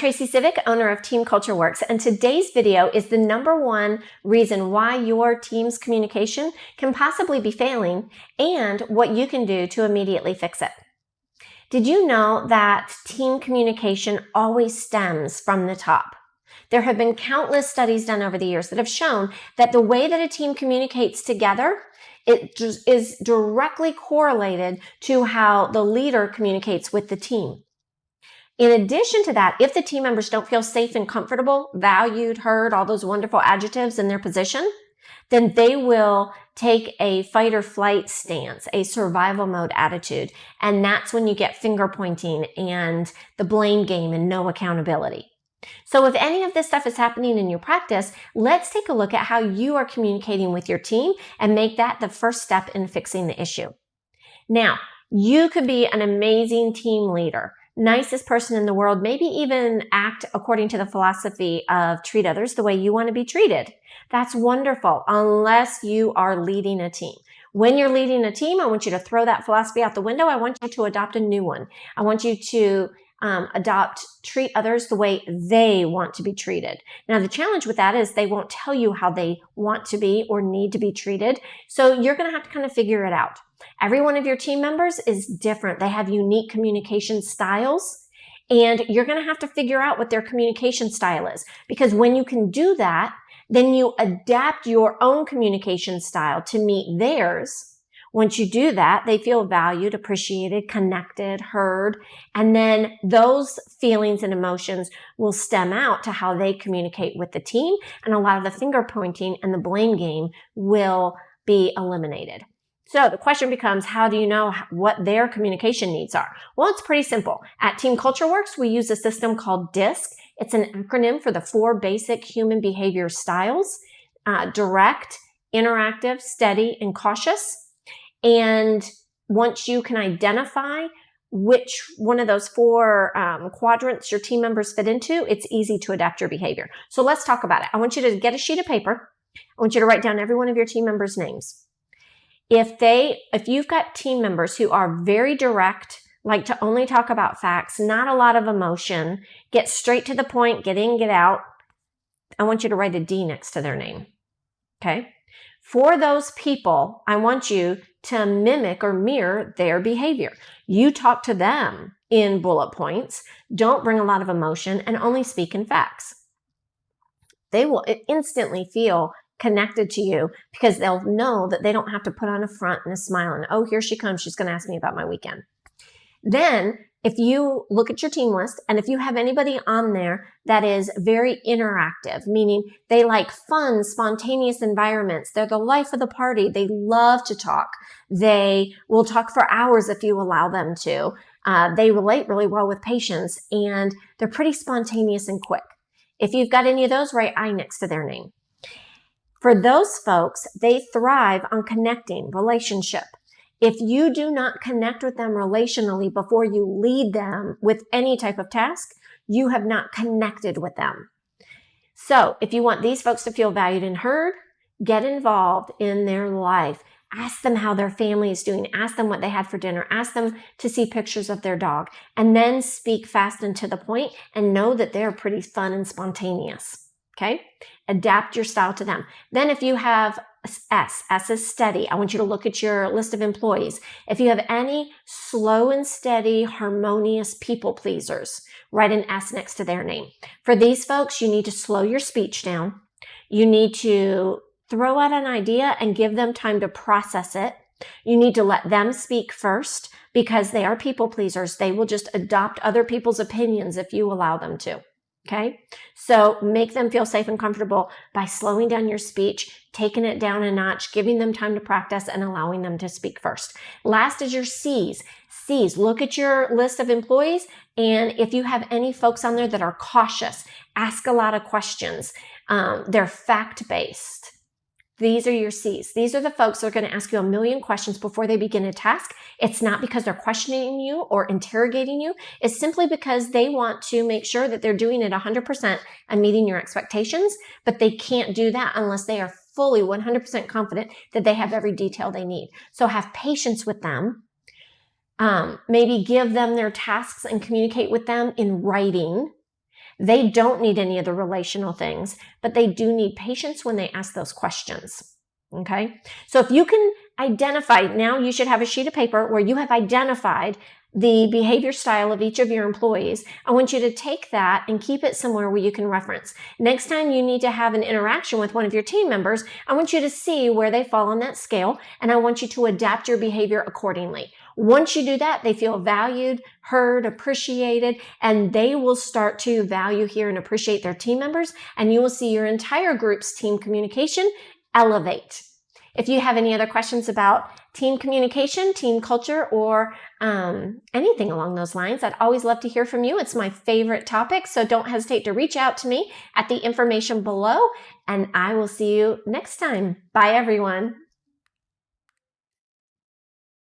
Tracy Civic, owner of Team Culture Works, and today's video is the #1 reason why your team's communication can possibly be failing and what you can do to immediately fix it. Did you know that team communication always stems from the top? There have been countless studies done over the years that have shown that the way that a team communicates together, it is directly correlated to how the leader communicates with the team. In addition to that, if the team members don't feel safe and comfortable, valued, heard, all those wonderful adjectives in their position, then they will take a fight or flight stance, a survival mode attitude. And that's when you get finger pointing and the blame game and no accountability. So if any of this stuff is happening in your practice, let's take a look at how you are communicating with your team and make that the first step in fixing the issue. Now, you could be an amazing team leader, nicest person in the world, maybe even act according to the philosophy of treat others the way you want to be treated. That's wonderful, unless you are leading a team. When you're leading a team, I want you to throw that philosophy out the window. I want you to adopt a new one. I want you to treat others the way they want to be treated. Now, the challenge with that is they won't tell you how they want to be or need to be treated. So you're going to have to kind of figure it out. Every one of your team members is different. They have unique communication styles, and you're going to have to figure out what their communication style is. Because when you can do that, then you adapt your own communication style to meet theirs. Once you do that, they feel valued, appreciated, connected, heard, and then those feelings and emotions will stem out to how they communicate with the team, and a lot of the finger pointing and the blame game will be eliminated. So the question becomes, how do you know what their communication needs are? Well, it's pretty simple. At Team Culture Works, we use a system called DISC. It's an acronym for the 4 basic human behavior styles: direct, interactive, steady, and cautious. And once you can identify which one of those 4 quadrants your team members fit into, it's easy to adapt your behavior. So let's talk about it. I want you to get a sheet of paper. I want you to write down every one of your team members' names. If you've got team members who are very direct, like to only talk about facts, not a lot of emotion, get straight to the point, get in, get out, I want you to write a D next to their name. Okay? For those people, I want you to mimic or mirror their behavior. You talk to them in bullet points, don't bring a lot of emotion, and only speak in facts. They will instantly feel connected to you because they'll know that they don't have to put on a front and a smile and, oh, here she comes, she's going to ask me about my weekend. Then if you look at your team list, and if you have anybody on there that is very interactive, meaning they like fun, spontaneous environments, they're the life of the party, they love to talk, they will talk for hours if you allow them to, they relate really well with patients, and they're pretty spontaneous and quick. If you've got any of those, write I next to their name. For those folks, they thrive on connecting, relationship. If you do not connect with them relationally before you lead them with any type of task, you have not connected with them. So if you want these folks to feel valued and heard, get involved in their life. Ask them how their family is doing. Ask them what they had for dinner. Ask them to see pictures of their dog. And then speak fast and to the point, and know that they're pretty fun and spontaneous. Okay? Adapt your style to them. Then if you have S is steady. I want you to look at your list of employees. If you have any slow and steady, harmonious people pleasers, write an S next to their name. For these folks, you need to slow your speech down. You need to throw out an idea and give them time to process it. You need to let them speak first because they are people pleasers. They will just adopt other people's opinions if you allow them to. Okay, so make them feel safe and comfortable by slowing down your speech, taking it down a notch, giving them time to practice, and allowing them to speak first. Last is your C's. C's, look at your list of employees, and if you have any folks on there that are cautious, ask a lot of questions. They're fact-based. These are your C's. These are the folks that are going to ask you a million questions before they begin a task. It's not because they're questioning you or interrogating you. It's simply because they want to make sure that they're doing it 100% and meeting your expectations, but they can't do that unless they are fully 100% confident that they have every detail they need. So have patience with them. Maybe give them their tasks and communicate with them in writing. They don't need any of the relational things, but they do need patience when they ask those questions. Okay? So if you can identify, now you should have a sheet of paper where you have identified the behavior style of each of your employees. I want you to take that and keep it somewhere where you can reference. Next time you need to have an interaction with one of your team members, I want you to see where they fall on that scale, and I want you to adapt your behavior accordingly. Once you do that, they feel valued, heard, appreciated, and they will start to value, hear, and appreciate their team members, and you will see your entire group's team communication elevate. If you have any other questions about team communication, team culture, or anything along those lines, I'd always love to hear from you. It's my favorite topic, so don't hesitate to reach out to me at the information below, and I will see you next time. Bye, everyone.